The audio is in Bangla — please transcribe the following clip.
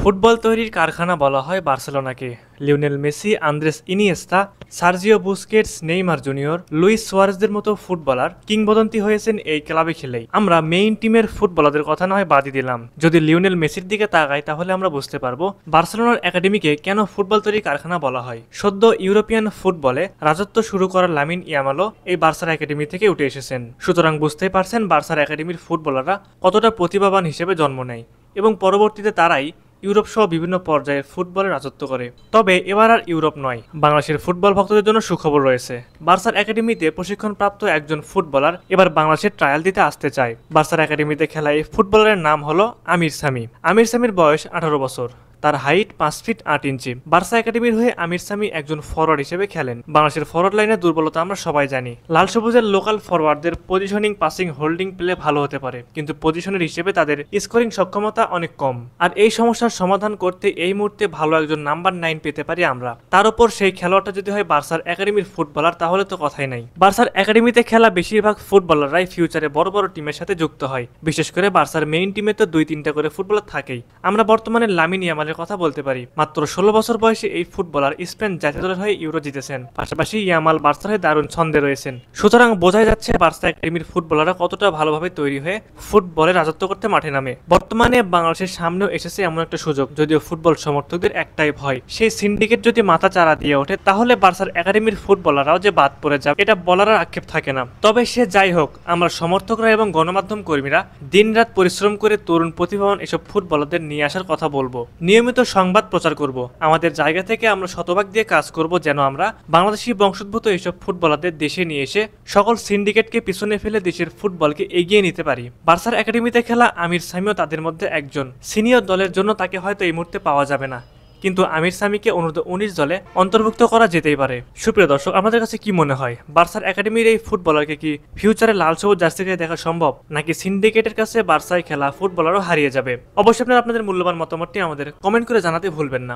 ফুটবল তৈরির কারখানা বলা হয় বার্সেলোনাকে। Lionel Messi, Andres Iniesta, Sergio Busquets, Neymar junior, Luis সুয়ারেজদের মতো ফুটবলার কিংবদন্তি হয়েছেন এই ক্লাবে খেলেই। আমরা মেইন টিমের ফুটবলারদের কথা নয় বাদই দিলাম, যদি লিওনেল মেসির দিকে তাকাই তাহলে আমরা বুঝতে পারবো বার্সেলোনার একাডেমিকে কেন ফুটবল তৈরির কারখানা বলা হয়। সদ্য ইউরোপিয়ান ফুটবলে রাজত্ব শুরু করা লামিন ইয়ামালও এই বার্সার একাডেমি থেকে উঠে এসেছেন। সুতরাং বুঝতেই পারছেন বার্সার একাডেমির ফুটবলাররা কতটা প্রতিভাবান হিসেবে জন্ম নেয় এবং পরবর্তীতে তারাই ইউরোপ সহ বিভিন্ন পর্যায়ের ফুটবলে রাজত্ব করে। তবে এবার আর ইউরোপ নয়, বাংলাদেশের ফুটবল ভক্তদের জন্য সুখবর রয়েছে। বার্সার একাডেমিতে প্রশিক্ষণপ্রাপ্ত একজন ফুটবলার এবার বাংলাদেশের ট্রায়াল দিতে আসতে চায়। বার্সার একাডেমিতে খেলা এই ফুটবলারের নাম হলো আমির সামি। আমির সামির বয়স 18 বছর, তার হাইট 5 ফিট 8 ইঞ্চি। বার্সা একাডেমির হয়ে আমির সামি একজন ফরওয়ার্ড হিসেবে খেলেন। বাংলাদেশের ফরওয়ার্ড লাইনের দুর্বলতা আমরা সবাই জানি। লাল সবুজের লোকাল ফরওয়ার্ডদের পজিশনিং, পাসিং, হোল্ডিং প্লে ভালো হতে পারে, কিন্তু পজিশনের হিসেবে তাদের স্কোরিং সক্ষমতা অনেক কম। আর এই সমস্যার সমাধান করতে এই মুহূর্তে ভালো একজন নাম্বার 9 পেতে পারি আমরা। তার উপর সেই খেলোয়াড়টা যদি হয় বার্সার একাডেমির ফুটবলার, তাহলে তো কথাই নাই। বার্সার একাডেমিতে খেলা বেশিরভাগ ফুটবলাররাই ফিউচারে বড় বড় টিমের সাথে যুক্ত হয়। বিশেষ করে বার্সার মেইন টিমে তো 2-3টা করে ফুটবলার থাকেই। আমরা বর্তমানে লামিন ইয়ামালের কথা বলতে পারি। মাত্র 16 বছর বয়সে এই ফুটবলার স্পেন জাতীয় দলের হয়ে ইউরো জিতেছেন। পাশাপাশি ইয়ামাল বার্সার হয়ে দারুণ ছন্দে রয়েছেন। সুতরাং বোঝাই যাচ্ছে বার্সা একাডেমির ফুটবলাররা কতটা ভালোভাবে তৈরি হয়ে ফুটবলে রাজত্ব করতে মাঠে নামে। বর্তমানে বাংলাদেশের সামনেও এসেছে এমন একটা সুযোগ, যদিও ফুটবল সমর্থকদের একটাই ভয়, সেই সিন্ডিকেট যদি মাথা চারা দিয়ে ওঠে তাহলে বার্সার একাডেমির ফুটবলাররাও যে বাদ পড়ে যাবে এটা বলার আর আক্ষেপ থাকে না। তবে সে যাই হোক, আমরা সমর্থকরা এবং গণমাধ্যম কর্মীরা দিনরাত পরিশ্রম করে তরুণ প্রতিভাবান এসব ফুটবলারদের নিয়ে আসার কথা বলবো। নিয়মিত সংবাদ প্রচার করব। আমাদের জায়গা থেকে আমরা শতভাগ দিয়ে কাজ করব যেন আমরা বাংলাদেশি বংশোদ্ভূত এইসব ফুটবলারদের দেশে নিয়ে এসে সকল সিন্ডিকেটকে পিছনে ফেলে দেশের ফুটবলকে এগিয়ে নিতে পারি। বার্সার একাডেমিতে খেলা আমির সামিও তাদের মধ্যে একজন। সিনিয়র দলের জন্য তাকে হয়তো এই মুহূর্তে পাওয়া যাবে না, কিন্তু আমির সামিকে অনূর্ধ্ব 19 দলে অন্তর্ভুক্ত করা যেতেই পারে। সুপ্রিয় দর্শক, আমাদের কাছে কি মনে হয় বার্সার একাডেমির এই ফুটবলারকে কি ফিউচারে লাল সবুজ জার্সি গায়ে দেখা সম্ভব, নাকি সিন্ডিকেটের কাছে বার্সায় খেলা ফুটবলারও হারিয়ে যাবে? অবশ্যই আপনারা আপনাদের মূল্যবান মতামতটি আমাদের কমেন্ট করে জানাতে ভুলবেন না।